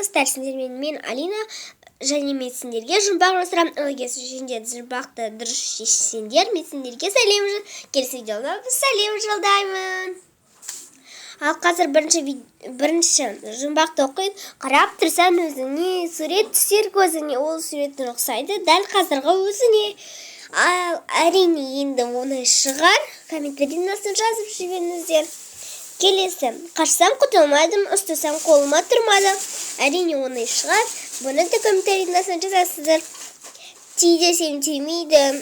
достар, сендермен мен Алина, және мен сендерге жұмбақ жасырамын. Егер сендер жұмбақты дұрыс шешсеңдер, мен сендерге келесі видеода сәлем жолдаймын. Ал қазір бірінші жұмбақты оқиын. Қарап тұрсаң өзіңе сурет түсер көзіңе, ол суреттің ұқсайды дәл қазіргі өзіңе. Ал әрине енді оны шығар, комментарийдің астына жазып жіберіңіздер. Келесі, қашсам құтылмадым, ұстасам қолыма тұрмады. Әрине оны шығар, бұны да комментарийдің астына жазасыздар. Ти десем тимейді,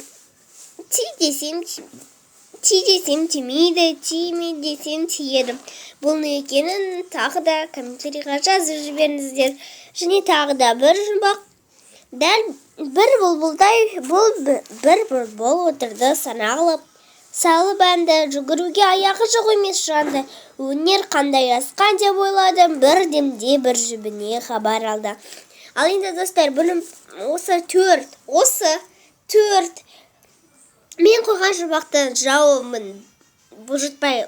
тиме десем тиеді. Бұл не екенін тағы да комментарийға жазып жіберіңіздер. Және тағы да бір жұмбақ. Дәл бір бұлбұлдай бір бұлбұл отырды санағылып. Салып әнді жүгіруге аяғы жоқ емес жанды. Өнер қандай асқан деп ойладым, бір демде бір жібіне хабар алды. Ал енді достар, бұным осы төрт мен қойған жұмбақты жауабын бұлжытпай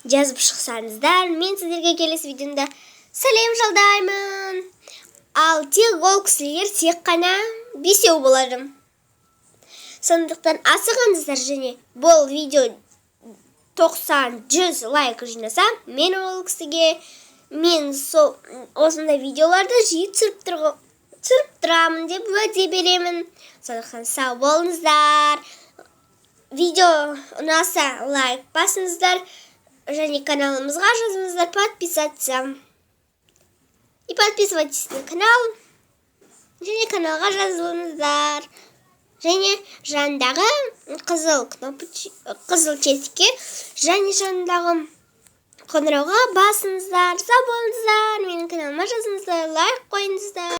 жазып шықсаңыздар, мен сіздерге келесі видеода сәлем жолдаймын. Ал тек ол кісілер тек қана 5 болады. Сондықтан асығыңыздар, және бұл видео 90-100 лайк жинаса, мен ол кісіге осындай видеоларды жиі түсіріп тұрамын деп уәде беремін. Сондықтан сау болыңыздар. Видео ұнаса лайк басыңыздар, және каналымызға жазыңыздар подписаться. И подписывайтесь на канал, және каналға жазылыңыздар. Және жандағы қызыл тетікке және жандағы қоңырауға басыңыздар. Сау болыңыздар. Менің каналыма жазыңыздар, лайк қойыңыздар.